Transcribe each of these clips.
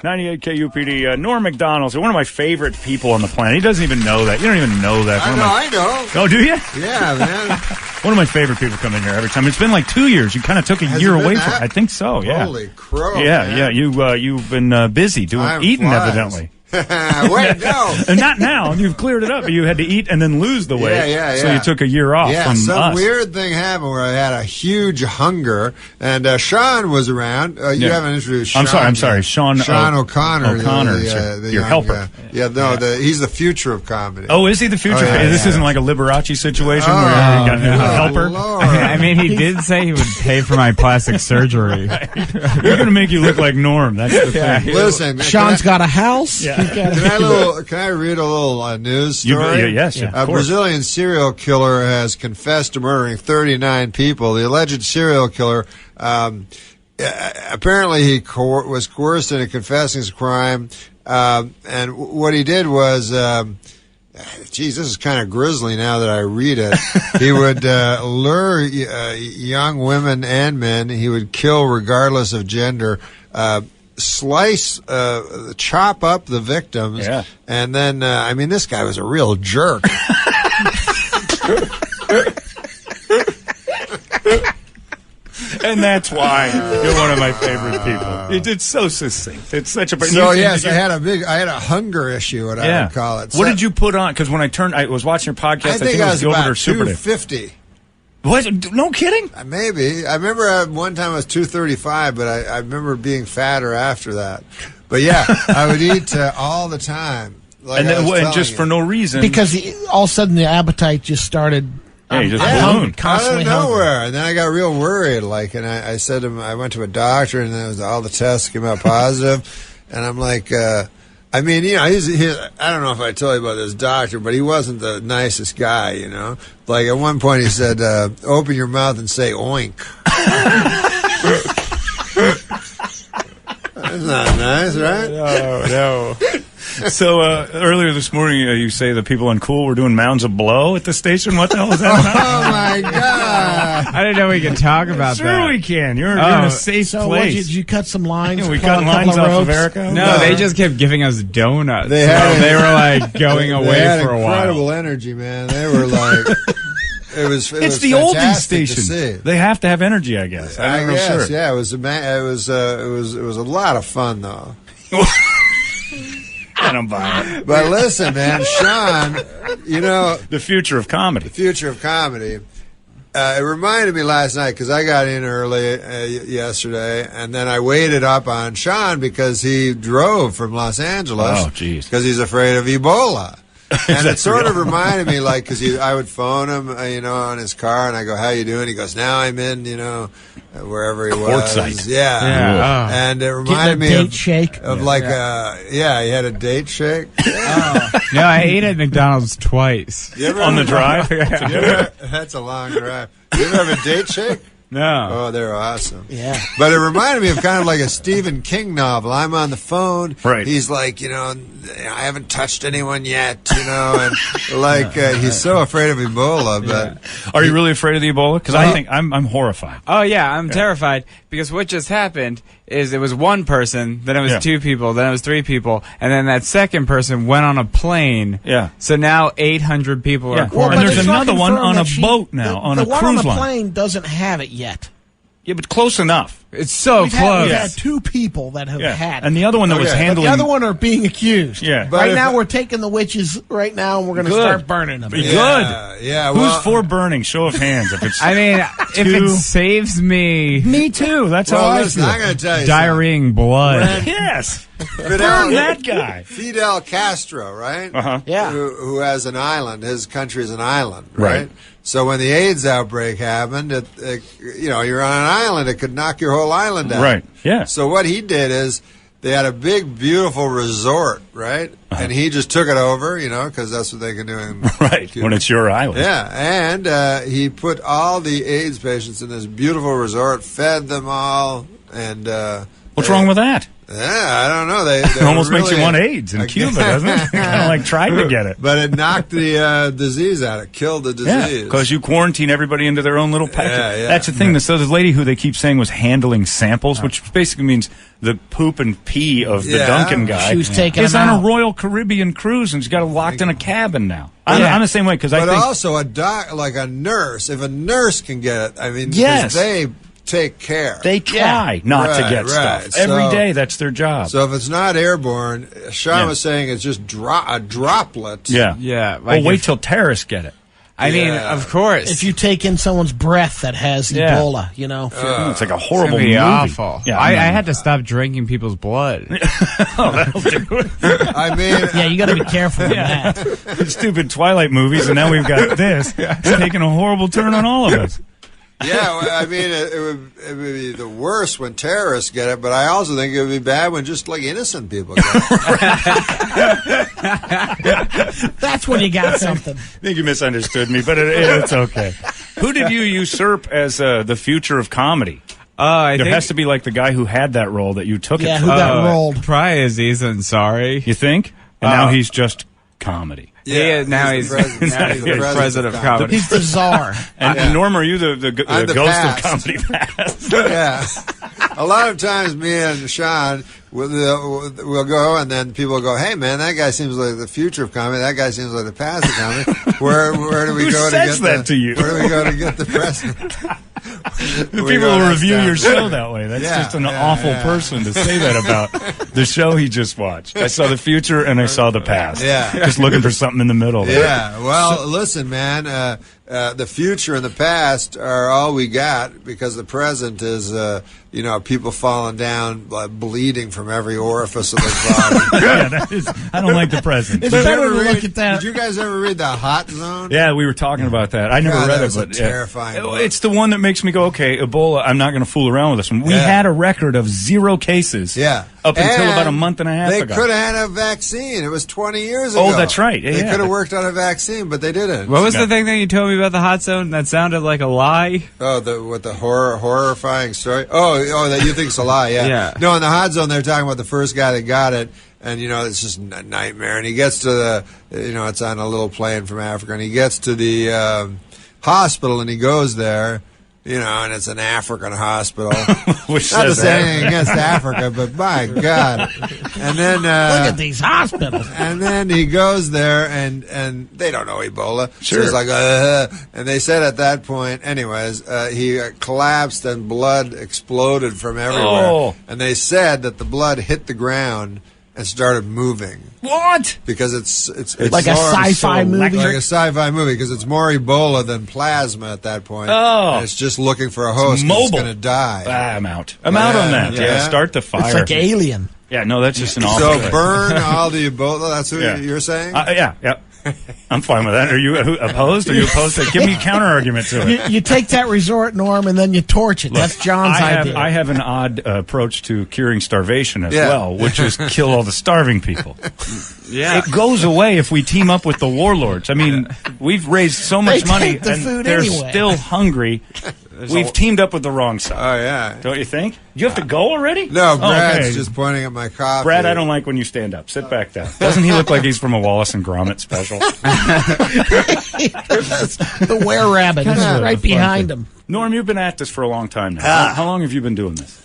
98 KUPD. Norm Macdonald, one of my favorite people on the planet. He doesn't even know that. You don't even know that. I know. Oh, do you? Yeah, man. One of my favorite people come in here every time. It's been like 2 years. You kind of took a year away from it. I think so, yeah. Holy crow, Yeah, man. yeah. You've been busy eating, evidently. Wait, no. And not now. You've cleared it up. But you had to eat and then lose the weight. Yeah. So you took a year off from some us. weird thing happened where I had a huge hunger, and Sean was around. You haven't introduced Sean. I'm sorry. Sean O'Connor. The your helper. He's the future of comedy. Oh, is he the future? This isn't like a Liberace situation where you got a helper? Lord. I mean, he did say he would pay for my plastic surgery. We're going to make you look like Norm. That's the thing. Listen, Sean's got a house. Yeah. Can I read a little news story? Yes, A Brazilian serial killer has confessed to murdering 39 people. The alleged serial killer, apparently he was coerced into confessing his crime, and what he did was, this is kind of grisly now that I read it. He would lure young women and men. He would kill regardless of gender. Chop up the victims, and then, this guy was a real jerk. And that's why you're one of my favorite people. It's so succinct. It's such a... I had a hunger issue, what I would call it. What did you put on? Because when I was watching your podcast, I think it was Gilbert or Super 250. What? No kidding? Maybe. I remember one time I was 235, but I remember being fatter after that. But yeah, I would eat all the time. And just for no reason. Because all of a sudden the appetite just started... you just ballooned. Constantly out of nowhere. hungry. And then I got real worried. And I said to him, I went to a doctor, and all the tests came out positive. And I'm like... I don't know if I told you about this doctor, but he wasn't the nicest guy, Like, at one point he said, open your mouth and say oink. That's not nice, right? No. So, earlier this morning, you say the people on Cool were doing mounds of blow at the station. What the hell is that about? Oh, my God. I didn't know we could talk about that. Sure we can. You're in a safe place. Did you cut some lines? We cut lines off of Erica? No, they just kept giving us donuts. They were like going away for a while. Incredible energy, man. They were like... It's the oldies station. They have to have energy, I guess. I guess, sure. Yeah. It was a lot of fun, though. I don't buy it. But listen, man, Sean, the future of comedy. It reminded me last night because I got in early yesterday, and then I waited up on Sean because he drove from Los Angeles. Oh, geez. Because he's afraid of Ebola. And it sort of reminded me, because I would phone him, on his car, and I go, "How you doing?" He goes, "Now I'm in, wherever he was." Quartzsite. Yeah. And it reminded me date shake. of he had a date shake. No, I ate at McDonald's twice. On the drive? That's a long drive. You ever have a date shake? No. Oh, they're awesome. Yeah. But it reminded me of kind of like a Stephen King novel. I'm on the phone. Right. He's like, I haven't touched anyone yet, and he's so afraid of Ebola. But Are you really afraid of the Ebola? Because I think I'm horrified. Oh, yeah, I'm terrified because what just happened is it was one person, then it was two people, then it was three people, and then that second person went on a plane. Yeah. So now 800 people are Well, quarantined. and there's another one on a boat now, on a cruise line. The one on the plane doesn't have it yet. Yeah, but close enough. It's so We've close. had two people that have had it. And the other one that was handling... But the other one are being accused. Yeah. Right now we're taking the witches right now and we're going to start burning them. Good. Yeah. Who's for burning? Show of hands. If it's if it saves me... Me too. That's how I feel. I'm going to tell you diarrheaing blood. Yes. Burn that guy. Fidel Castro, right? Uh-huh. Yeah. Who has an island. His country is an island, Right. So when the AIDS outbreak happened, you're on an island. It could knock your whole island out. Right, yeah. So what he did is they had a big, beautiful resort, right? Uh-huh. And he just took it over, because that's what they can do in Right, Cuba. when it's your island. Yeah, and he put all the AIDS patients in this beautiful resort, fed them all, and what's wrong with that? Yeah, I don't know. They It almost really, makes you want AIDS in Cuba, doesn't it? Kind of like tried to get it. But it knocked the disease out. It killed the disease. Because you quarantine everybody into their own little package. Yeah. That's the thing. So the lady who they keep saying was handling samples, which basically means the poop and pee of the Duncan guy, She was taking is them on out. a Royal Caribbean cruise and she's got it locked in a cabin now. I'm the same way because I But think also like a nurse. If a nurse can get it, I mean, Yes. because they take care. they try not to get stuff every day. That's their job. So if it's not airborne, Sean Yeah. was saying it's just a droplet. Yeah. Yeah. Well, Like wait if- till terrorists get it. I mean, Yeah. of course. If you take in someone's breath that has Yeah. Ebola, you know. It's like a It's horrible gonna be movie. awful. Yeah, I know. had to stop drinking people's blood. That'll do it. I mean, Yeah, you got to be careful with that. Stupid Twilight movies, and now we've got this. It's taking a horrible turn on all of us. yeah, well, I mean, it would be the worst when terrorists get it, but I also think it would be bad when just like innocent people get it. That's when you got something. I think you misunderstood me, but it's okay. Who did you usurp as the future of comedy? I There think has to be like the guy who had that role that you took Yeah, it who from. got rolled? probably Aziz Ansari. You think? And now he's just comedy. Now he's the president of comedy. He's the czar. And Norm, are you the I'm the ghost past. of comedy past? Yeah. A lot of times me and Sean we'll go and then people go, hey man, that guy seems like the future of comedy, that guy seems like the past of comedy. Where do we Who go says to get that to you? Where do we go to get the president? The people who review your show that way. That's Yeah, just an yeah, awful yeah. person to say that about the show he just watched. I saw the future and I saw the past. Yeah. Just looking for something in the middle there. Yeah, well, listen, man. The future and the past are all we got because the present is, people falling down, bleeding from every orifice of their body. Yeah, that is, I don't like the present. It's Did you better ever to read- look at that. Did you guys ever read The Hot Zone? Yeah, we were talking about that. I never God, read that it, was a but terrifying book. it's the one that makes me go, okay, Ebola. I'm not going to fool around with this one. We Yeah. had a record of 0 cases. Yeah. Up until And about a month and a half they ago. could have had a vaccine. It was 20 years ago. Oh, that's right. Yeah, they yeah. could have worked on a vaccine, but they didn't. What was Yeah. the thing that you told me about the hot zone that sounded like a lie? Oh, the horrifying story. Oh, that you think's a lie? Yeah. Yeah. No, in the Hot Zone, they're talking about the first guy that got it, and it's just a nightmare. And he gets to the, it's on a little plane from Africa, and he gets to the hospital, and he goes there. And it's an African hospital. Which Not to says say that. anything against Africa, but my God. And then Look at these hospitals. and then he goes there, and they don't know Ebola. Sure. So he's like, and they said at that point, anyways, he collapsed and blood exploded from everywhere. Oh. And they said that the blood hit the ground and started moving. What? Because it's Like a more- sci-fi movie. like a sci-fi movie, because it's more Ebola than plasma at that point. Oh. And it's just looking for a host. 'cause mobile. It's going to die. I'm out. I'm out on that. Yeah. Yeah, start the fire. It's like Alien. Yeah, no, that's just an awful So thing. burn all the Ebola. That's what Yeah. you're saying. Yeah. I'm fine with that. Are you opposed? Are you opposed to it? Give me a counter argument to it. You take that resort, Norm, and then you torch it. That's John's idea. I have an odd approach to curing starvation as Yeah. well, which is kill all the starving people. Yeah. It goes away if we team up with the warlords. I mean, we've raised so much They money, take the and food they're anyway. still hungry. We've teamed up with the wrong side. Oh yeah. Don't you think? You have to go already? No, Oh, Brad's okay. just pointing at my coffee. Brad, I don't like when you stand up. Sit back down. Doesn't he look like he's from a Wallace and Gromit special? The were-rabbit is right behind him. Norm, you've been at this for a long time now. How long have you been doing this?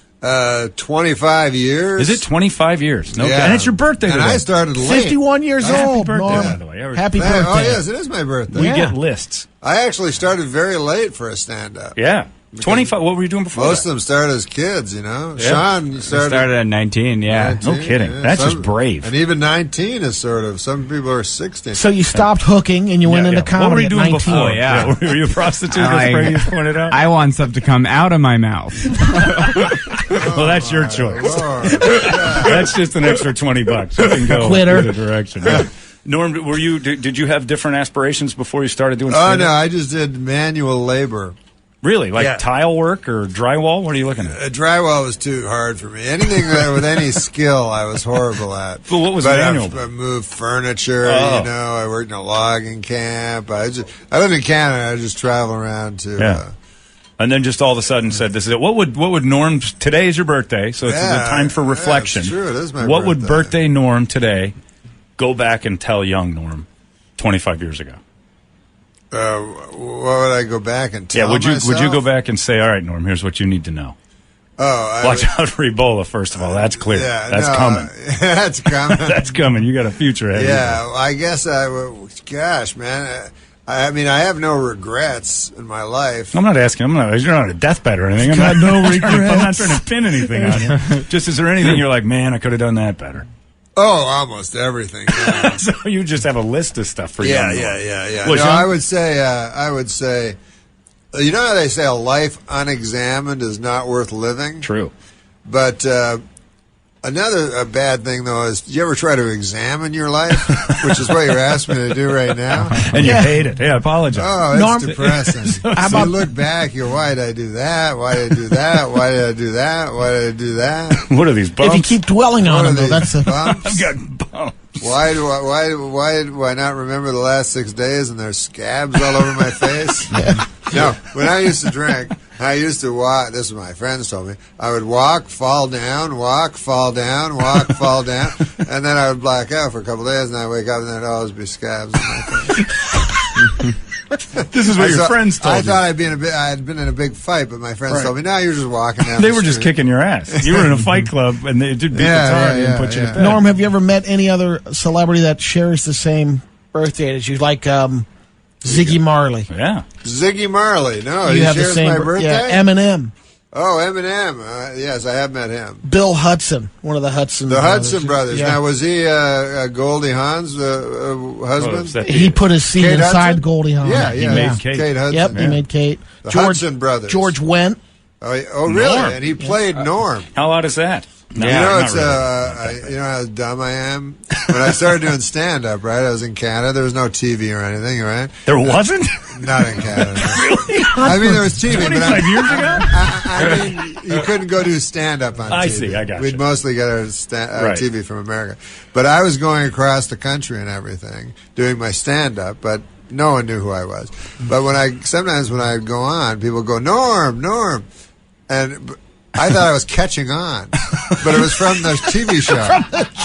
25 years. Is it 25 years? No, Yeah. and it's your birthday And today. I started late. 51 years Happy old, birthday, Norm. by the way. Happy Oh birthday. yes, it is my birthday. We Yeah. get lists. I actually started very late for a stand-up. Yeah. 25. What were you doing before Most that? of them started as kids, Yeah. Sean I started. started at 19, yeah. 19, No kidding. That's just brave. And even 19 is sort of. Some people are 16. So you stopped hooking and you went into comedy What were you at doing 19. before? Oh, yeah. Were you a prostitute, I- as Brady pointed out? I want stuff to come out of my mouth. Well, that's your choice. Lord. That's just an extra $20. You can go Quitter. either direction. Yeah. Norm, did you have different aspirations before you started doing Oh stand-up? no, I just did manual labor. Really? Like Yeah. tile work or drywall? What are you looking at? Drywall was too hard for me. Anything with any skill, I was horrible at. Well, what was but manual? I moved furniture. Oh. I worked in a logging camp. I lived in Canada. I just travel around to. Yeah. And then just all of a sudden said, "This is it." What would Norm? Today is your birthday, so it's the time for reflection. It's true. It is my What would birthday. birthday Norm today go back and tell young Norm 25 years ago? What would I go back and tell Would you myself? go back and say, "All right, Norm, here's what you need to know." Oh, Watch out for Ebola. First of all, that's clear. Yeah, that's no, coming. That's coming. That's coming. You got a future ahead. Yeah, well, I guess I would. Gosh, man. I mean, I have no regrets in my life. I'm not asking. You're not on a deathbed or anything. I'm not trying to pin anything on you. Just, is there anything you're like, man, I could have done that better? Oh, almost everything. Yeah. So you just have a list of stuff for young Norm. Yeah. Well, No, Sean? I would say, you know how they say a life unexamined is not worth living? True. But another bad thing, though, is did you ever try to examine your life? Which is what you're asking me to do right now. And you hate it. Yeah, I apologize. Oh, it's Norm- depressing. How So about- you look back, why did I do that? Why did I do that? Why did I do that? Why did I do that? What are these bumps? If you keep dwelling on What them, are though, these that's a... bumps? I've got bumps. Why do I not remember the last 6 days and there's scabs all over my face? No, when I used to drink, I used to walk. This is what my friends told me. I would walk, fall down, walk, fall down, walk, fall down, and then I would black out for a couple of days, and I wake up and there'd always be scabs in my face. This is what your friends told I you. thought I had been in a big fight, but my friends told me, "No, you're just walking down." They the were just street." kicking your ass. You were in a fight club, and they did beat the tar and put you to bed. Norm, have you ever met any other celebrity that shares the same birthday as you? Like Ziggy Marley. Yeah. Ziggy Marley. No, You he have the shares same my bir- birthday. Yeah, Eminem. Oh, Eminem. Yes, I have met him. Bill Hudson, one of the Hudson The brothers. Hudson brothers. Yeah. Now, was he Goldie Hawn's husband? is that He put his seed Kate inside Hudson? Goldie Hawn. Yeah, He yeah. made Kate. Kate Hudson. Yep, yeah. he made Kate. The Hudson brothers. George Wendt. Oh, really? Norm. And he played Norm. How odd is that? No, You know, not it's really. you know how dumb I am. When I started doing stand up, right? I was in Canada. There was no TV or anything, right? There wasn't? Not in Canada. Really? I mean, there was TV, but 25 years ago? I mean, you couldn't go do stand up on TV. I see, I got We'd you. mostly get our Right. TV from America. But I was going across the country and everything, doing my stand up, but no one knew who I was. But sometimes when I'd go on, people go, Norm. And I thought I was catching on, but it was from the TV show.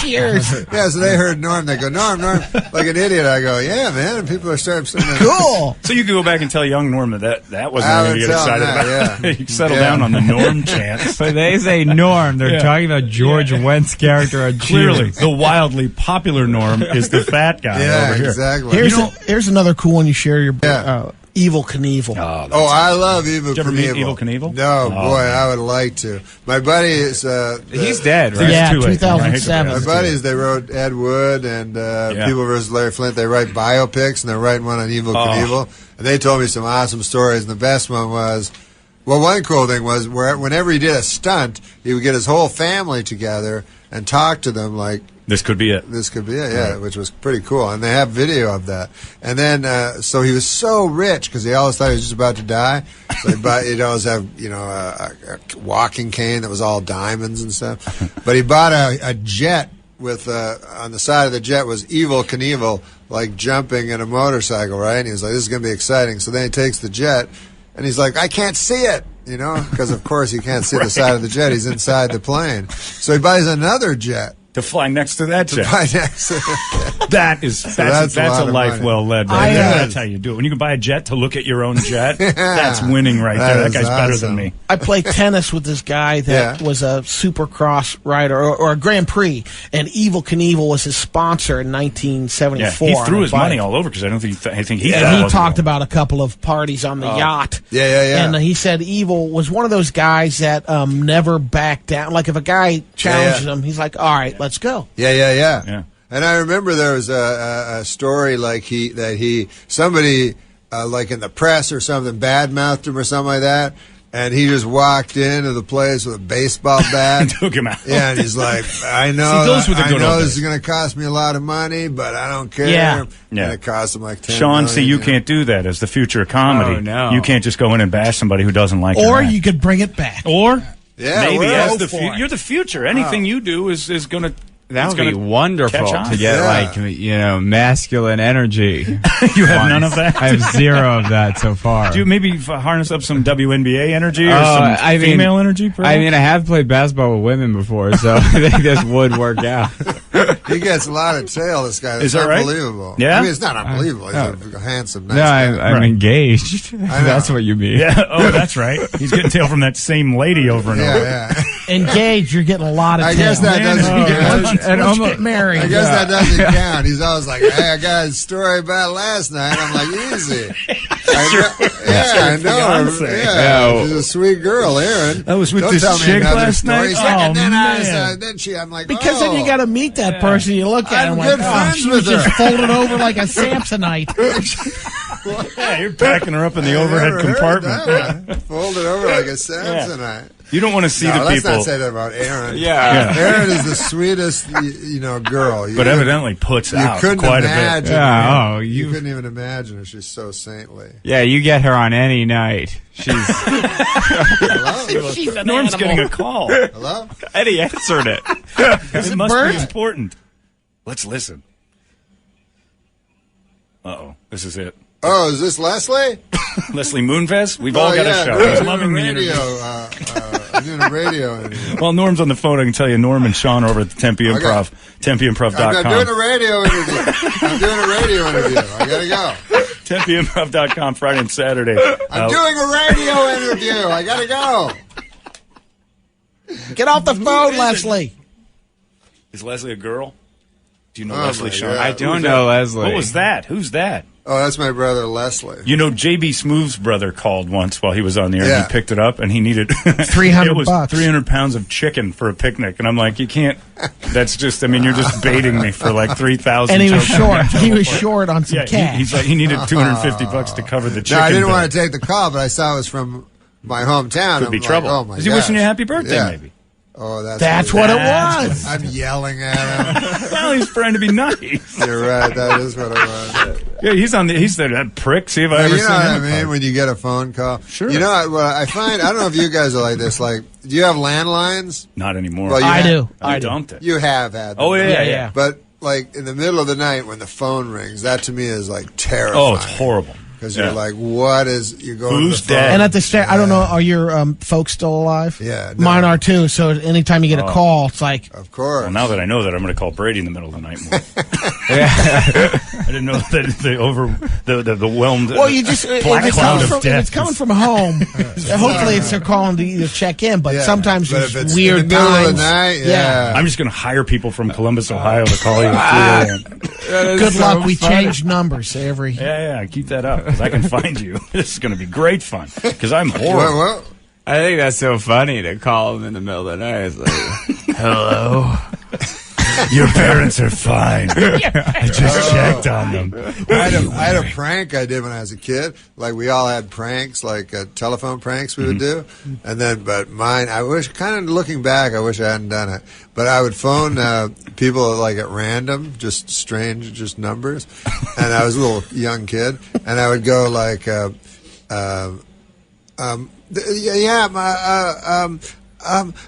Cheers. Yeah, so they heard Norm. They go, Norm. Like an idiot, I go, yeah, man. And people are starting saying, Cool. So you could go back and tell young Norm that wasn't I anything to would get tell him excited that, about. yeah. You can settle Yeah. down on the Norm chant. But they say Norm. They're Yeah. talking about George Wendt's character on Clearly, Cheers. the wildly popular Norm is the fat guy yeah, over here. exactly. Here's another cool one you share your Yeah. Evil Knievel. Oh, I love Evil Did you ever meet Evel Knievel? No, Oh, boy, man. I would like to. My buddy is... He's dead, right? Yeah, too late. 2007. My buddies, they wrote Ed Wood and People vs. Larry Flint. They write biopics, and they're writing one on Evil Knievel. And they told me some awesome stories, and the best one was... Well, one cool thing was whenever he did a stunt, he would get his whole family together and talk to them like... This could be it. This could be it, yeah, which was pretty cool. And they have video of that. And then, so he was so rich because he always thought he was just about to die. So he'd always have, a walking cane that was all diamonds and stuff. But he bought a jet with, on the side of the jet was Evil Knievel, like jumping in a motorcycle, right? And he was like, this is going to be exciting. So then he takes the jet and he's like, I can't see it. Because of course he can't see the side of the jet. He's inside the plane. So he buys another jet. To fly next to that jet. Right next to the That's a a lot of life money. well led. I, Right there. uh, That's how you do it. When you can buy a jet to look at your own jet, that's winning right That there. That is guy's better awesome. than me. I played tennis with this guy that was a Supercross rider or a Grand Prix, and Evil Knievel was his sponsor in Yeah, 1974. he threw on a his bike. money all over because I don't think I think he. And thought it he was talked going. about a couple of parties on the yacht. Yeah. And he said Evil was one of those guys that Yeah. never backed down. Like if a guy challenges him, he's like, "All right, let's go." Yeah. And I remember there was a story like somebody like in the press or something badmouthed him or something like that, and he just walked into the place with a baseball bat. Took him out. Yeah, and he's like, I know, See, those were the I good know old this days. is going to cost me a lot of money, but I don't care. Yeah. Yeah. And it cost him like $10 Sean, million, see, you can't do that as the future of comedy. Oh, no. You can't just go in and bash somebody who doesn't like your Or act. you could bring it back. Or Yeah, maybe we're as all the for it. you're the future. Anything you do is going to That would be gonna wonderful catch on. to get, masculine energy. You have none of that? I have zero of that so far. Do you maybe harness up some WNBA energy or some female energy? Perhaps? I mean, I have played basketball with women before, so I think this would work out. He gets a lot of tail, this guy. It's that right? unbelievable. Yeah? I mean, it's not unbelievable. He's a handsome, nice No, guy. I'm engaged. That's what you mean. Yeah. Oh, that's right. He's getting tail from that same lady over and over. Yeah. Engaged, you're getting a lot of I tail. guess that doesn't count. Let's get married. I guess that doesn't count. He's always like, hey, I got a story about last night. I'm like, easy. I know. Fiance. Yeah, she's a sweet girl, Erin. I was with Don't this tell me chick another last story. night. He's like, Oh, and then man. I'm like, Because then you got to meet that person. You look at I'm him good like, friends she was with her. just folded over like a Samsonite. Yeah, you're packing her up in the overhead compartment. Folded over like a Samsonite. You don't want to see the let's people. not say that about Erin. Yeah. Erin is the sweetest, girl. But evidently puts you out couldn't quite imagine. Yeah, you couldn't even imagine her. She's so saintly. Yeah, you get her on any night. She's Hello? She's an Norm's animal. getting a call. Hello? Eddie answered it. It must Bert? be important. Let's listen. Uh-oh. This is it. Oh, is this Leslie? Leslie Moonves? We've all got a show. I'm He's doing loving a the radio. interview. I'm doing a radio interview. Well, Norm's on the phone. I can tell you, Norm and Sean are over at the Tempe Improv, TempeImprov.com. I'm doing a radio interview. I gotta go. TempeImprov.com, Friday and Saturday. I'm doing a radio interview. I gotta go. Get off the phone, Leslie. Is Leslie a girl? Do you know Oh, Leslie, my Sean? God. I don't know Leslie. What was that? Who's that? Oh, that's my brother Leslie. You know, J.B. Smooth's brother called once while he was on the air. Yeah. He picked it up, and he needed $300 It was bucks. 300 pounds of chicken for a picnic, and I'm like, you can't. That's just. I mean, you're just baiting me for like 3,000. And he was short. He was short on some Yeah, cash. he's like he needed $250 to cover the chicken. No, I didn't bill. want to take the call, but I saw it was from my hometown. Could be I'm like, trouble. oh my Is he wishing you a happy birthday? Yeah. Maybe. Oh, That's what it was. I'm yelling at him. Well, he's trying to be nice. You're right. That is what it was. Yeah, he's on the. He's there. That prick. See if I Well, ever you know seen what him. I mean? When you get a phone call. Sure. You know what I find? I don't know if you guys are like this. Like, do you have landlines? Not anymore. Well, you I have- do. I dumped it. You have had them. Oh yeah, Yeah. But, like, in the middle of the night when the phone rings, that to me is, like, terrifying. Oh, it's horrible. Because Yeah. you're like, what is, you go Who's to the phone. dead? And at the start, I don't know, are your folks still alive? Yeah, no. Mine are too, so anytime you get a call, it's like, Of course. Well, now that I know that, I'm going to call Brady in the middle of the night more. I didn't know that the whelmed. well, you just, if black it's, cloud coming of from, if death. it's coming from home, hopefully it's they're calling to either check in, but Yeah. sometimes But if there's it's weird in the middle times. of the night, yeah. I'm just going to hire people from Columbus, Ohio, to call you at 3 a.m. Good luck, we change numbers every... Yeah, keep that up because I can find you. This is going to be great fun because I'm horrible. Well, I think that's so funny to call him in the middle of the night. It's like, hello. Your parents are fine. I just checked on them. I had a prank I did when I was a kid. Like, we all had pranks, like telephone pranks we would do. And then, but mine, I wish, kind of looking back, I wish I hadn't done it. But I would phone people like at random, just strange, just numbers. And I was a little young kid. And I would go like,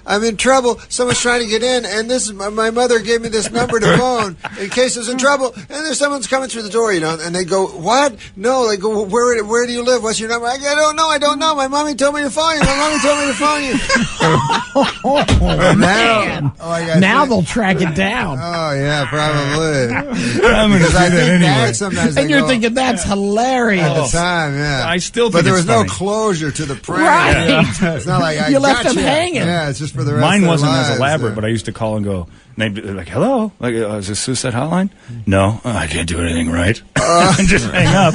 I'm in trouble. Someone's trying to get in, and this is my mother gave me this number to phone in case there's in trouble. And there's someone's coming through the door, and they go, "What? No." They go, "Where do you live? What's your number?" I don't know. My mommy told me to phone you. Oh, man. Now they'll track it down. Oh yeah, probably. I'm going to do Because I that think anyway. that sometimes they And you're go- thinking, that's hilarious. at the time, yeah. I still think but there it's was no funny. closure to the prank. Right. Yeah. It's not like I You left gotcha. them hanging. Yeah, it's just for the rest. Mine of their wasn't as lives. elaborate, but I used to call and go, and they'd be like, "Hello, like, is this suicide hotline?" No, I can't do anything right. And just hang up.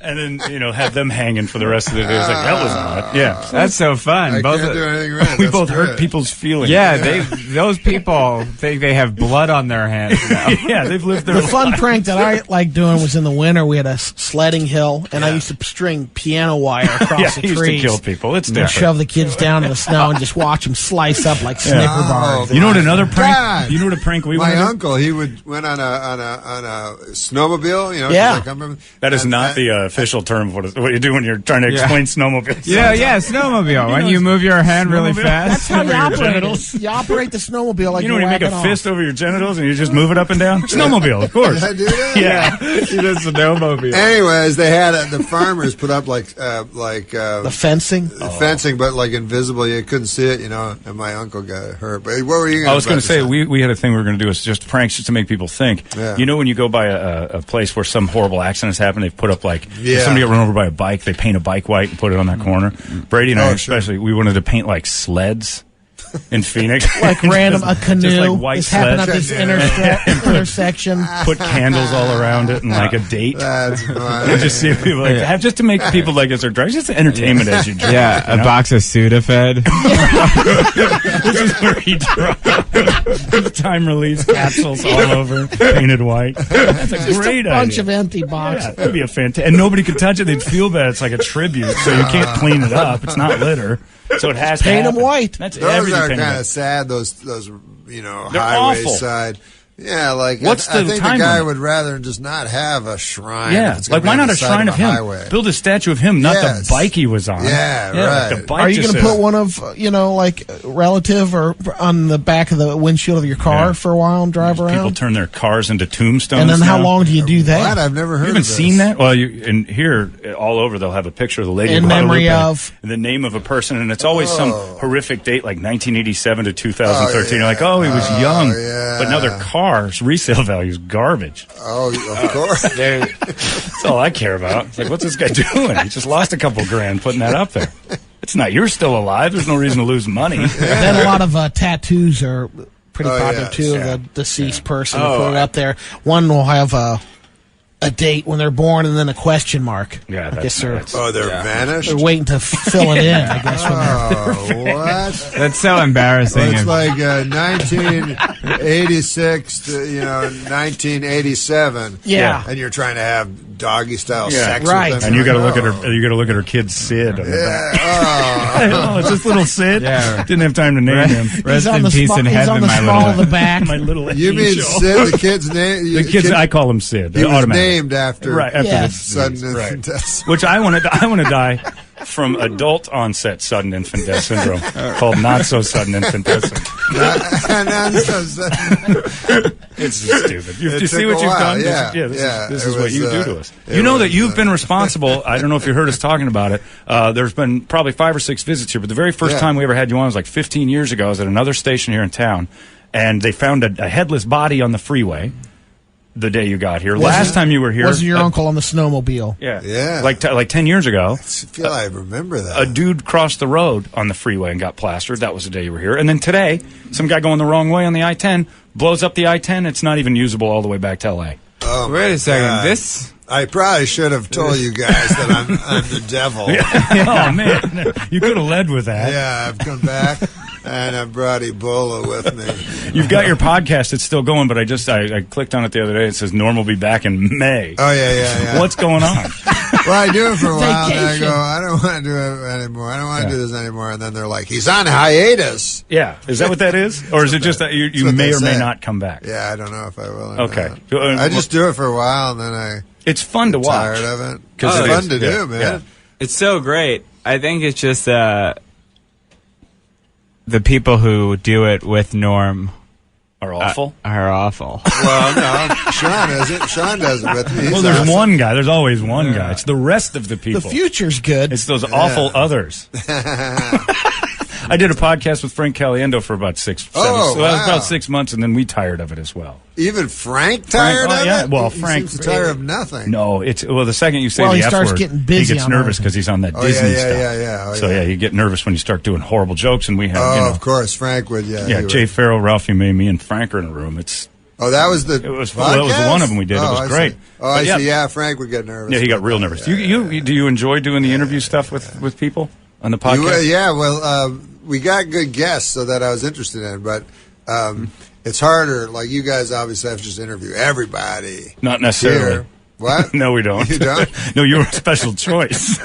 And then, have them hanging for the rest of the day. It's like, that was odd. Yeah. That's so fun. I Both can't do anything right. We That's both good. hurt people's feelings. yeah, those people think they have blood on their hands now. Yeah, they've lived their The life. fun prank that I liked doing was in the winter. We had a sledding hill, and I used to string piano wire across Yeah, the he used trees. to kill people. It's And different. shove the kids down around in the snow and just watch them slice up like Snicker bars. You know what another prank? God. You know what a prank we My went uncle, he went on a snowmobile. You know, Yeah. That is not the official term for what you do when you're trying to explain snowmobiles. Snowmobile. When you move your hand really fast. That's how you Over your operate genitals. it. You operate the snowmobile like You know when you make a whacking fist over your genitals and you just move it up and down? Snowmobile, of course. Did I do that? Yeah. He does snowmobile. Anyways, they had the farmers put up like The fencing. fencing, but like invisible. You couldn't see it, you know. And my uncle got hurt. But what were you? I was going to say we had a thing we were going to do. It's just pranks just to make people think. Yeah. You know when you go by a place where some horrible accident has happened, they've put up like if somebody got run over by a bike, they paint a bike white and put it on that corner. Brady and I especially, we wanted to paint like sleds in Phoenix. Like random, a canoe. Just like white is happening at sleds. this intersection. Put candles all around it and like a date. That's funny. And just see people like have just to make people like as they're driving. Just entertainment as you drive. Yeah, you know? a box of Sudafed. This is where he drives. Time release capsules all over, painted white. That's a Just great a bunch idea. of empty Yeah, boxes. that'd be a fantastic. And nobody could touch it. They'd feel bad. It's like a tribute, so you can't clean it up. It's not litter, so it has to paint 'em happen. white. That's Those everything. are painted kind white. of sad. Those you know They're highway awful. side. Yeah, like What's I the think time the guy limit? would rather just not have a shrine. Yeah, if it's gonna like why be on not the a side shrine of a him? highway. Build a statue of him, not Yes. the bike he was on. Yeah, like right. the bike Are you just going to says- put one of, like, a relative or on the back of the windshield of your car Yeah. for a while and drive People around? turn their cars into tombstones. And then how now. long do you do that? What? I've never heard. You haven't of this. seen that? Well, in here, all over, they'll have a picture of the Lady In of Guadalupe memory of? and the name of a person, and it's always some horrific date, like 1987 to 2013. You're like, oh, he was young. yeah. But now their cars' resale value is garbage. Oh, of course. That's all I care about. It's like, what's this guy doing? He just lost a couple grand putting that up there. It's not, you're still alive. There's no reason to lose money. Then a lot of tattoos are pretty popular, yeah. too, Yeah. of the deceased person. Put it up there. One will have a date when they're born and then a question mark. Yeah, I guess they're Vanished. they're waiting to fill it in, I guess. When they're, Oh, what? That's so embarrassing. Well, it's If- like 1986 to 1987. Yeah. and you're trying to have doggy style Yeah. sex Right. with them. And you got to Like, look at her. You got to look at her kid Sid on the back. Yeah. Oh, it's just little Sid. Yeah. Didn't have time to name him. Rest he's on in the peace small, in he's heaven, on the my small little. of the back. My little. You mean angel. Sid, the kid's name? The kids, I call him Sid. He was automatic. named after Right after Yeah. the sudden disease, right. infant death. Which I want to die from adult onset sudden infant death syndrome called not so sudden infant death syndrome. It's just stupid. You It see took what a you've while, done? yeah. This It is what was, you do to us. it You know was, that you've been responsible. I don't know if you heard us talking about it. There's been probably 5 or 6 visits here, but the very first time we ever had you on was like 15 years ago. I was at another station here in town, and they found a headless body on the freeway the day you got here. Last time you were here, Wasn't your uncle on the snowmobile? Yeah. like 10 years ago. I feel I remember that. A dude crossed the road on the freeway and got plastered. That was the day you were here. And then today, some guy going the wrong way on the I-10 blows up the I-10. It's not even usable all the way back to L.A. Oh, Wait a second. God. This. I probably should have told you guys that I'm the devil. Oh, man. You could have led with that. Yeah, I've come back and I brought Ebola with me. You've got your podcast. It's still going, but I clicked on it the other day. It says Norm will be back in May. Oh, yeah. What's going on? Well, I do it for a while, and I Vacation. go, I don't want to do it anymore. I don't want to do this anymore. And then they're like, he's on hiatus. Yeah. Is that what that is? Or is it just that you what may they or may say. not come back? Yeah, I don't know if I will. Or Okay. not. I just do it for a while, and then I It's fun to get watch. tired of it. 'Cause It's it fun is, to yeah, do, man. yeah. It's so great. I think it's just the people who do it with Norm Are awful. are awful. Well, no, Sean isn't. Sean does it with me. He's Well, there's awesome. one guy. There's always one guy. It's the rest of the The people. future's good. It's those awful others. I did a podcast with Frank Caliendo for about 6 Oh, so that was wow. about 6 months, and then we tired of it as well. Even Frank tired Frank- of yeah, it? well, He Frank- seems tired of nothing. No, it's the second you say Well, the he F starts word, getting busy he gets on nervous everything. because he's on that Oh, Disney yeah, stuff. yeah. So yeah, you get nervous when you start doing horrible jokes, and we have Oh, of course, Frank would. Yeah, yeah, he Jay would. Farrell, Ralphie May, me, and Frank are in a room. Oh, that was the. It was that was podcast? one of them we did. Oh, It was I great. see. Oh, I But yeah. see. Yeah, Frank would get nervous. Yeah, he got about real that. nervous. Yeah, You do you enjoy doing the interview stuff with people on the podcast? Yeah, well, we got good guests, so that I was interested in, but it's harder. Like you guys obviously have to just interview everybody. Not necessarily. Here. What? No, we don't. You don't? No, you're a special choice.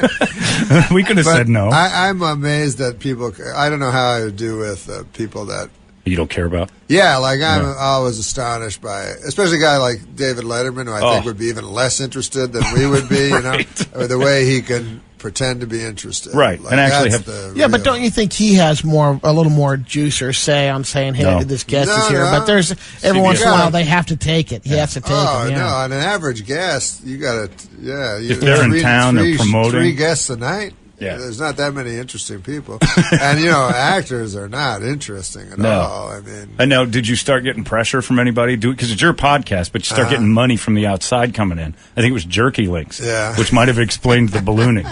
We could have said no. I'm amazed that people. I don't know how I would do with people that you don't care about. Yeah, like I'm always astonished by, especially a guy like David Letterman, who I think would be even less interested than we would be. Right. Or the way he can pretend to be interested. Right, like, and actually but don't you think he has a little more juice or say on saying, hey, this guest is here? But there's every once in a while they have to take it. He has to take it. No, on an average guest, you got to, if they're in town, they're promoting 3 guests a night. Yeah. There's not that many interesting people. And, actors are not interesting at all. I mean, I know. Did you start getting pressure from anybody? Because it's your podcast, but you start getting money from the outside coming in. I think it was Jerky Links, which might have explained the ballooning.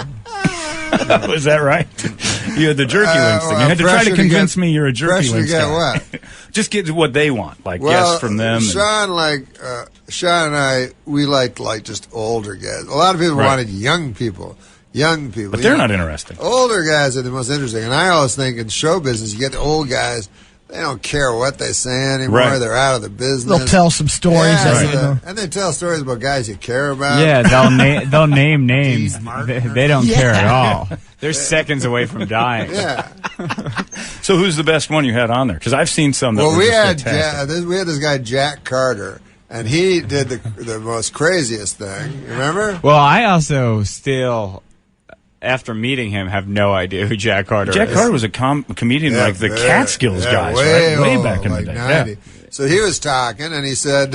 Was that right? You had the Jerky Links thing. You had to try to convince me you're a Jerky Links guy. What? Just get what they want, like guests from them. Sean and I, we liked just older guys. A lot of people wanted young people. But they're not interesting. Older guys are the most interesting. And I always think in show business, you get the old guys, they don't care what they say anymore. Right. They're out of the business. They'll tell some stories. And they tell stories about guys you care about. Yeah, they'll name names. They don't care at all. They're seconds away from dying. Yeah. So who's the best one you had on there? Because I've seen some that were we just had this guy, Jack Carter. And he did the most craziest thing. Remember? Well, I also still, after meeting him, have no idea who Jack Carter is. Jack Carter was a comedian like the Catskills guys, way back in the day. 90. So he was talking, and he said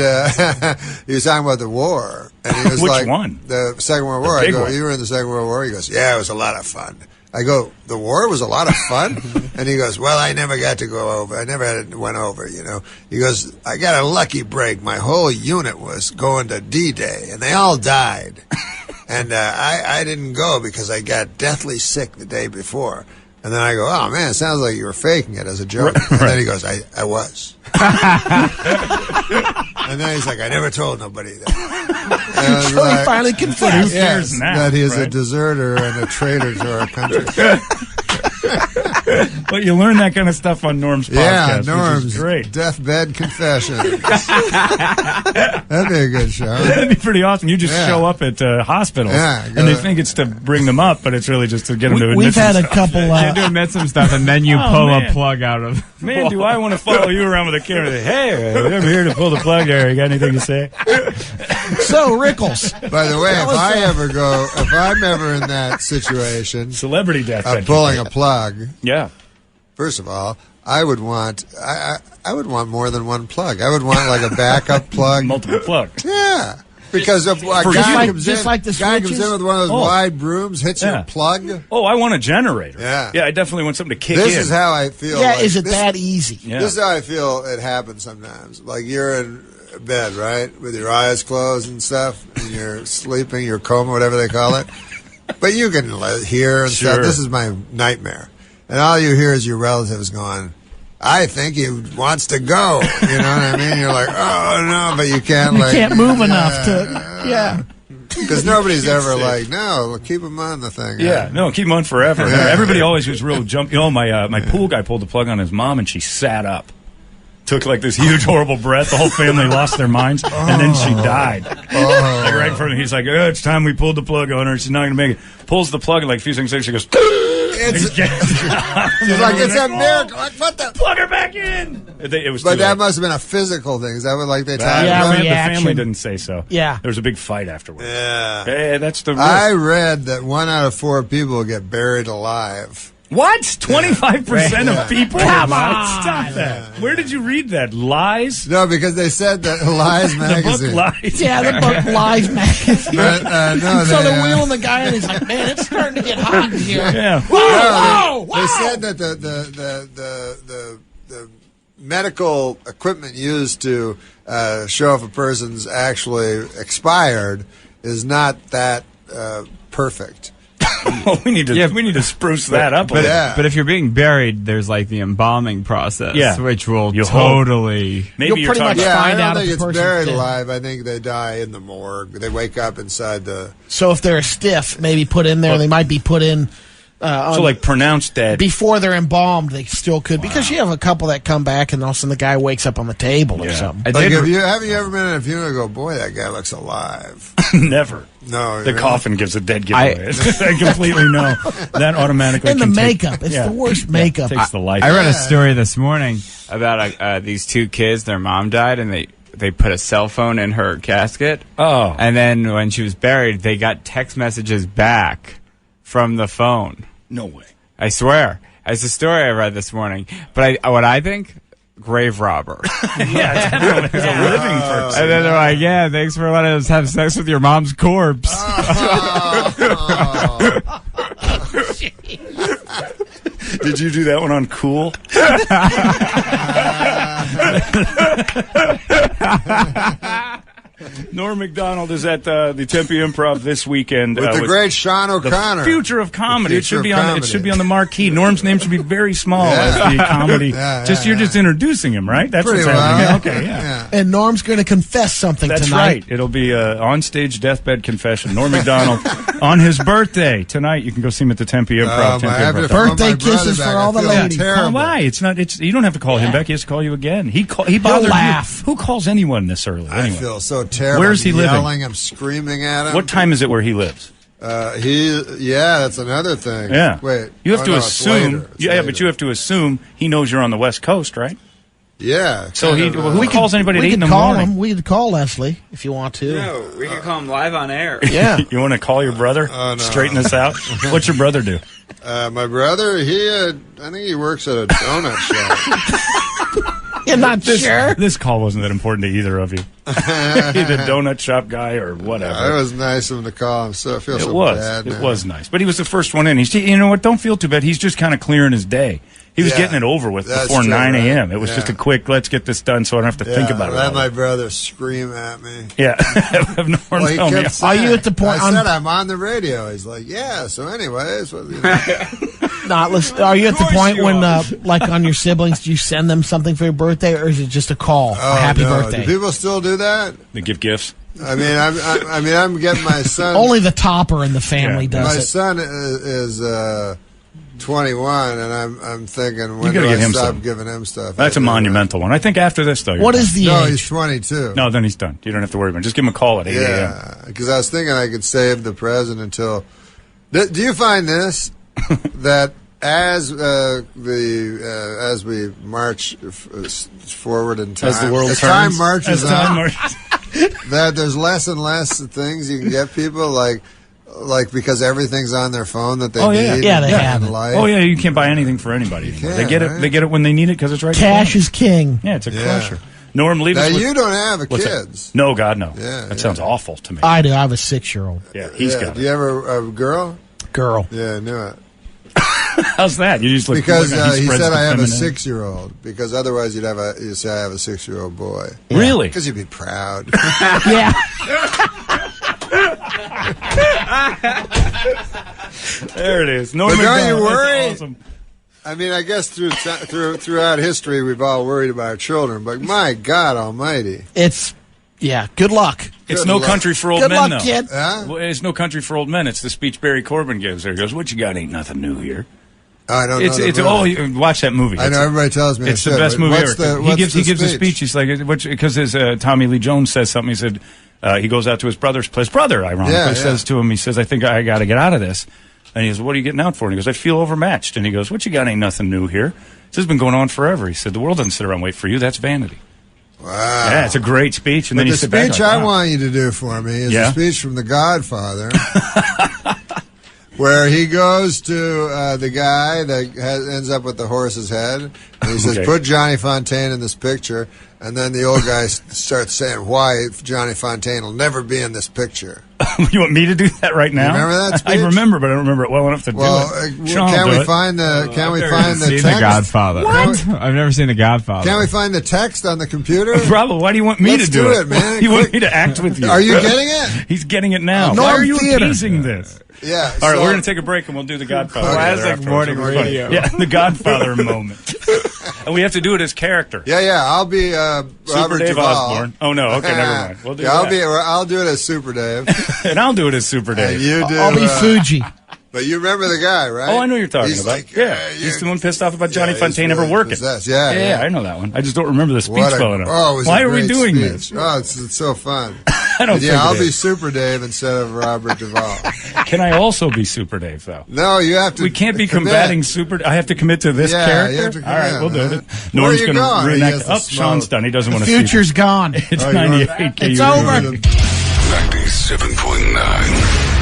he was talking about the war. And he was Which one? The Second World War. I go, you were in the Second World War? He goes, yeah, it was a lot of fun. I go, the war was a lot of fun? And he goes, well, I never got to go over. I never went over, He goes, I got a lucky break. My whole unit was going to D-Day, and they all died. And I didn't go because I got deathly sick the day before. And then I go, oh, man, it sounds like you were faking it as a joke. Right. And then he goes, I was. And then he's like, I never told nobody that. So he finally confessed. That he's a deserter and a traitor to our country. But you learn that kind of stuff on Norm's podcast. Yeah, Norm's which is great. Deathbed Confessions. That'd be a good show. That'd be pretty awesome. You just show up at hospitals, and they think it's to bring them up, but it's really just to get them to admit We've had some a couple. You do admit some stuff, and then you pull a plug out of. Man, do I want to follow you around with a camera? Hey, I'm here to pull the plug there. You got anything to say? So, Rickles. By the way, if I'm ever in that situation, celebrity death, of pulling a plug. Yeah. First of all, I would want more than one plug. I would want like a backup plug, multiple plugs. Yeah, because if a guy comes in with one of those wide brooms, hits your plug. Oh, I want a generator. Yeah, I definitely want something to kick in. This is how I feel. Yeah, is it that easy? Yeah. This is how I feel. It happens sometimes. Like you're in bed, right, with your eyes closed and stuff, and you're sleeping, your coma, whatever they call it. But you can hear and stuff. This is my nightmare. And all you hear is your relatives going, I think he wants to go. You know what I mean? You're like, oh, no, but you can't. You can't move enough to, Because nobody's ever like, no, keep him on the thing. Yeah, no, keep him on forever. Yeah. Everybody always was real jumpy. My pool guy pulled the plug on his mom, and she sat up. Took like this huge horrible breath. The whole family lost their minds, and then she died. Like right in front of me, he's like, it's time we pulled the plug on her. She's not going to make it. Pulls the plug, and like a few seconds later, she goes, she's like, it's a miracle. Like, what the? Plug her back in. It was but that must have been a physical thing. Is that what they talked about? The family didn't say so. Yeah. There was a big fight afterwards. Yeah. Hey, that's the risk. I read that 1 out of 4 people get buried alive. What? 25% of people? Come on! Stop that. Where did you read that? Lies? No, because they said that Lies magazine. The book Lies. Yeah, the book Lies magazine. No, so they're wheeling the guy, and he's like, man, it's starting to get hot in here. Yeah. Whoa! They said that the medical equipment used to show if a person's actually expired is not that perfect. Well, we need to spruce that up. But if you're being buried, there's like the embalming process, which will totally. Maybe you'll pretty much find out if the person's buried dead. alive. I think they die in the morgue. They wake up inside the. So if they're stiff, maybe put in there. They might be put in So, like, pronounced dead. Before they're embalmed, they still could. Wow. Because you have a couple that come back, and all of a sudden the guy wakes up on the table or something. Like, have you ever been at a funeral and go, boy, that guy looks alive? Never. No. The coffin gives a dead giveaway. I completely know. That automatically And the makeup. It's the worst makeup. Takes the life. I read a story this morning about these two kids. Their mom died, and they put a cell phone in her casket. Oh. And then when she was buried, they got text messages back from the phone. No way. I swear. It's a story I read this morning. But what I think? Grave robber. Yeah, it's a living person. And then they're like, yeah, thanks for letting us have sex with your mom's corpse. Did you do that one on Cool? Norm Macdonald is at the Tempe Improv this weekend with the great Sean O'Connor. The future of comedy. It should be on the marquee. Norm's name should be very small as the comedy. You're just introducing him, right? That's pretty what's happening. well. Okay, yeah. And Norm's going to confess something That's tonight. Right. It'll be an on-stage deathbed confession. Norm Macdonald on his birthday tonight. You can go see him at the Tempe Improv. Birthday kisses for all the ladies. Why? You don't have to call him back. He has to call you again. He bothered you. Who calls anyone this early? Anyway. I feel so terrible. Where's he living? I'm screaming at him. What time is it where he lives? That's another thing. Yeah. Wait. You have to assume. But you have to assume he knows you're on the West Coast, right? Yeah. So who calls anybody at 8 in the morning? We could call Leslie if you want to. No, we could call him live on air. Yeah. You want to call your brother? No. Straighten this out? What's your brother do? My brother, I think he works at a donut shop. You're not sure? This call wasn't that important to either of you. Either donut shop guy or whatever. It was nice of him to call him. So I feel so bad. It was nice. But he was the first one in. You know what? Don't feel too bad. He's just kind of clearing his day. He was getting it over with before 9 a.m. It was just a quick, let's get this done so I don't have to think about it. I had my brother scream at me. Yeah. He kept saying, are you at the point? I said, I'm on the radio. He's like, yeah, so anyways. Well, are you at the point when, like on your siblings, do you send them something for your birthday, or is it just a call? Happy birthday. Do people still do that? They give gifts. I mean, I'm getting my son. Only the topper in the family does it. My son is 21, and I'm thinking, when do I stop giving him stuff? That's a monumental one. I think after this, though. What is the age? No, he's 22. No, then he's done. You don't have to worry about it. Just give him a call at 8 a.m. Yeah, because I was thinking I could save the present until... Do you find this? That as we march forward in time... As the world turns. Time marches on, that there's less and less things you can get people, like because everything's on their phone that they need. Yeah, they have it. Life. Oh yeah, you can't buy anything for anybody anymore. They get it. They get it when they need it because it's right. Cash is king. Yeah, it's a crusher. Norm, leave us with... you don't have kids. No, God, no. Yeah, that sounds awful to me. I do. I have a 6-year-old. Yeah, he's got it. Do you have a girl? Girl. Yeah, I knew it. How's that? You just look because he said I have a feminine. 6-year-old. Because otherwise you'd say I have a 6-year-old boy. Yeah. Really? Because you'd be proud. Yeah. There it is. But don't you worry? Awesome. I mean, I guess throughout history we've all worried about our children, but my God Almighty, good luck. It's no country for old men, though. Good luck, kid. Well, it's no country for old men. It's the speech Barry Corbin gives there. He goes, "What you got ain't nothing new here." I don't know. Watch that movie. I know everybody tells me it's the best movie ever. He gives a speech. He's like, because his Tommy Lee Jones says something. He said he goes out to his brother's place. Brother, ironically, says to him, he says, "I think I got to get out of this." And he goes, "What are you getting out for?" And he goes, "I feel overmatched." And he goes, "What you got ain't nothing new here. This has been going on forever." He said, "The world doesn't sit around and wait for you. That's vanity." Wow. Yeah, it's a great speech. And then the speech I want you to do for me is a speech from The Godfather, where he goes to the guy that ends up with the horse's head, and he says, "Put Johnny Fontaine in this picture." And then the old guy starts saying why Johnny Fontaine will never be in this picture. You want me to do that right now? You remember that speech? I remember, but I don't remember it well enough to do it. Can we find the text? The Godfather. What? I've never seen The Godfather. Can we find the text on the computer? Bravo, why do you want me to do it, man? You want me to act with you? Are you getting it? He's getting it now. Why are you appeasing this? Yeah. All right, we're going to take a break and we'll do The Godfather. Classic morning radio. Yeah, The Godfather moment. And we have to do it as character. Yeah. I'll be Robert Dave Duvall. Osborne. Oh no, okay, never mind. We'll do that. I'll do it as Super Dave. And I'll do it as Super Dave. And you do. I'll be Fuji. But you remember the guy, right? Oh, I know you're talking He's about. Like, he's the one pissed off about Johnny Fontaine really ever working. Yeah, I know that one. I just don't remember the speech well enough. Oh, why are we doing this? Oh, it's so fun. I don't think I'll be Super Dave instead of Robert Duvall. Can I also be Super Dave, though? No, you have to. We can't be combating Super. I have to commit to this character. You have to all right, we'll do it. Norm's going to reenact. Oh, Sean's done. He doesn't want to. The future's gone. It's 98 KUPD. It's over. 97.9.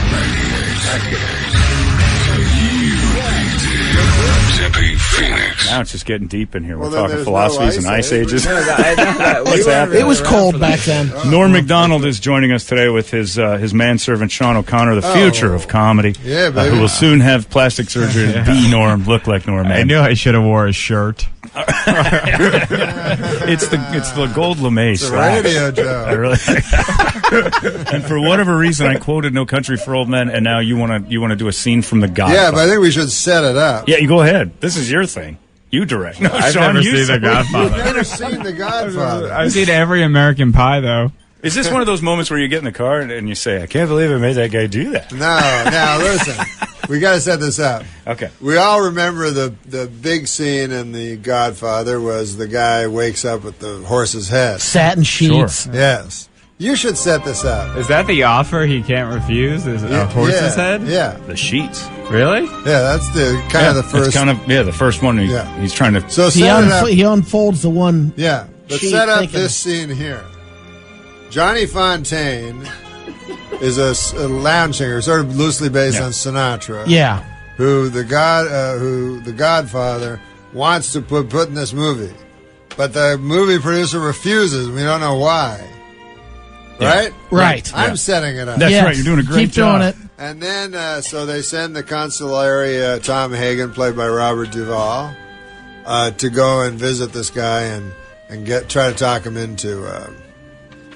Tempe, Phoenix. Now it's just getting deep in here. We're Well, talking philosophies and ice ages. What's happening? It was cold back then. Norm Macdonald is joining us today with his manservant Sean O'Connor, the future of comedy. Yeah, baby. Who will soon have plastic surgery to be Norm, look like Norm. I knew I should have wore a shirt. It's the gold lame It's a radio joke. I really and for whatever reason, I quoted "No Country for Old Men," and now you want to do a scene from The Godfather. Yeah, but I think we should set it up. Yeah, you go ahead. This is your thing. You direct. No, I've Sean, never you seen The Godfather. You've never seen The Godfather. I've seen every American Pie, though. Is this one of those moments where you get in the car and you say, "I can't believe I made that guy do that"? No, now listen. We got to set this up. Okay. We all remember the big scene in The Godfather was the guy wakes up with the horse's head. Satin sheets. Sure. Yes. You should set this up. Is that the offer he can't refuse? Is a horse's head? Yeah. The sheets. Really? Yeah, that's the kind of the first. The first one. He's trying to. So He, set it up. he unfolds the one. Yeah. But sheet set up thinking- this scene here. Johnny Fontaine is a lounge singer, sort of loosely based on Sinatra. Yeah. Who the Godfather wants to put in this movie, but the movie producer refuses. We don't know why. Right? Right. I'm setting it up. That's right. You're doing a great Keep job. doing it. And then, so they send the consulary, Tom Hagen, played by Robert Duvall, to go and visit this guy and try to talk him into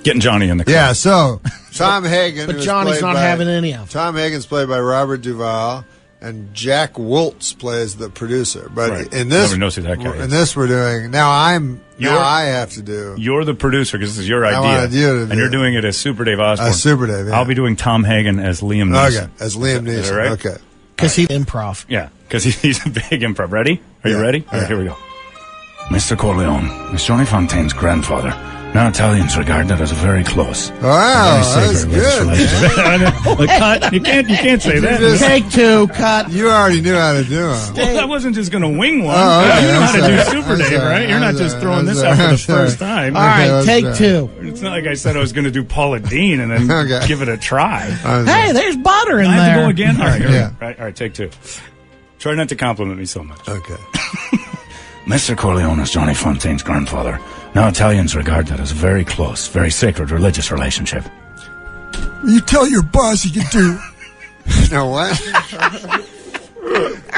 Getting Johnny in the car. Yeah. So Tom Hagen, But who's Johnny's played not by- having any of it. Tom Hagen's played by Robert Duvall, and Jack Woltz plays the producer. But Right. in this, Nobody knows who that guy is. in this, we're doing now. I have to do. You're the producer because this is your idea. wanted you to and do you're it. doing it as Super Dave Osborne. Super Dave. Yeah. I'll be doing Tom Hagen as Liam Neeson. Okay, as Liam Neeson. Is that right? Okay. Because he improv. Yeah, because he's a big improv. Ready? Are you Yeah. ready? All Yeah. right, here we go. Mr. Corleone is Johnny Fontaine's grandfather. Now Italians regard that as a very close. Wow, that's good. Man. Cut. You can't say that. just- Take two, cut. You already knew how to do it. Well, I wasn't just going to wing one. Oh, okay. You know how to I'm do sorry. Super I'm Dave, sorry. right? You're not I'm just sorry. throwing I'm this sorry. out for the I'm sorry. first time. All right, that's take right. two. It's not like I said I was going to do Paula Dean and then Okay. give it a try. Hey, there's butter in I have there. to go again? All right, here Yeah. all right, take two. Try not to compliment me so much. Okay. Mr. Corleone is Johnny Fontaine's grandfather. Now Italians regard that as a very close, very sacred religious relationship. You tell your boss he can do. You know what?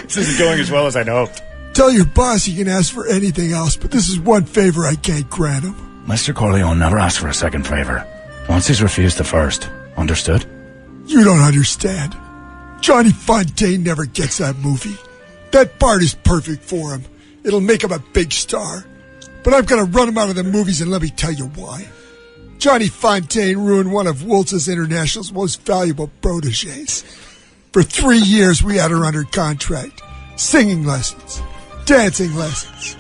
This isn't going as well as I'd hoped. Tell your boss he can ask for anything else, but this is one favor I can't grant him. Mr. Corleone never asked for a second favor. Once he's refused the first. Understood? You don't understand. Johnny Fontaine never gets that movie. That part is perfect for him. It'll make him a big star. But I'm going to run him out of the movies, and let me tell you why. Johnny Fontaine ruined one of Woltz's International's most valuable proteges. For 3 years, we had her under contract. Singing lessons, dancing lessons,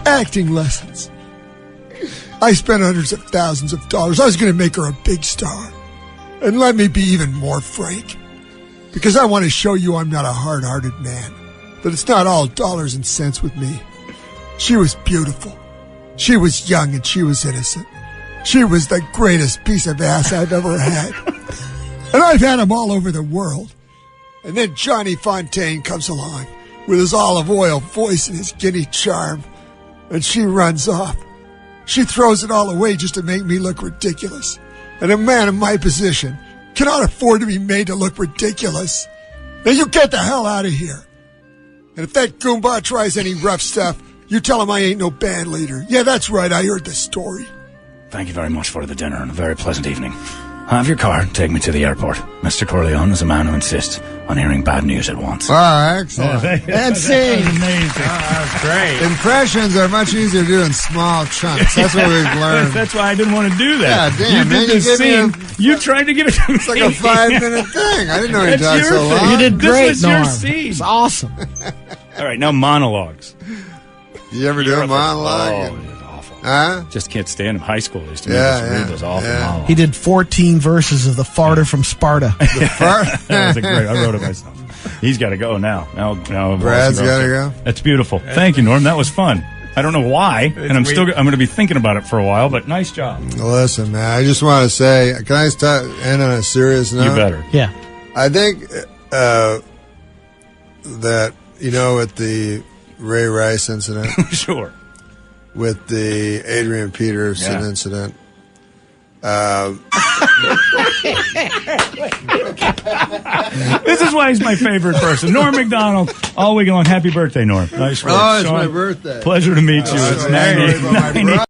acting lessons. I spent hundreds of thousands of dollars. I was going to make her a big star. And let me be even more frank. Because I want to show you I'm not a hard-hearted man. But it's not all dollars and cents with me. She was beautiful. She was young and she was innocent. She was the greatest piece of ass I've ever had. And I've had them all over the world. And then Johnny Fontaine comes along with his olive oil voice and his guinea charm. And she runs off. She throws it all away just to make me look ridiculous. And a man in my position cannot afford to be made to look ridiculous. Now you get the hell out of here. And if that Goomba tries any rough stuff, you tell him I ain't no band leader. Yeah, that's right. I heard the story. Thank you very much for the dinner and a very pleasant evening. Have your car take me to the airport. Mr. Corleone is a man who insists on hearing bad news at once. Oh, excellent. That's it. Amazing. That's great. Impressions are much easier to do in small chunks. That's what we've learned. That's why I didn't want to do that. Yeah, damn, you man, did this you gave me scene. You tried to give it to me. It's like a 5-minute thing. I didn't know you That's talked your so thing. long. You did This great, was your Norm. scene. It's awesome. All right, now monologues. You ever do a monologue? Oh, it was awful. Huh? Just can't stand them. High school used to Yeah, make us read those awful monologues. He did 14 verses of the farter from Sparta. That was a great. I wrote it myself. He's got to go now. Now Brad's got to go. That's beautiful. Thank you, Norm. That was fun. I don't know why, and I'm going to be thinking about it for a while. But nice job. Listen, man, I just want to say, can I end on a serious note? You better. Yeah. I think that with the Ray Rice incident, Sure. with the Adrian Peterson incident. This is why he's my favorite person. Norm Macdonald, all week long. Happy birthday, Norm. Nice work. Oh, it's Sean, my birthday. Pleasure to meet you. It's Sorry about my 90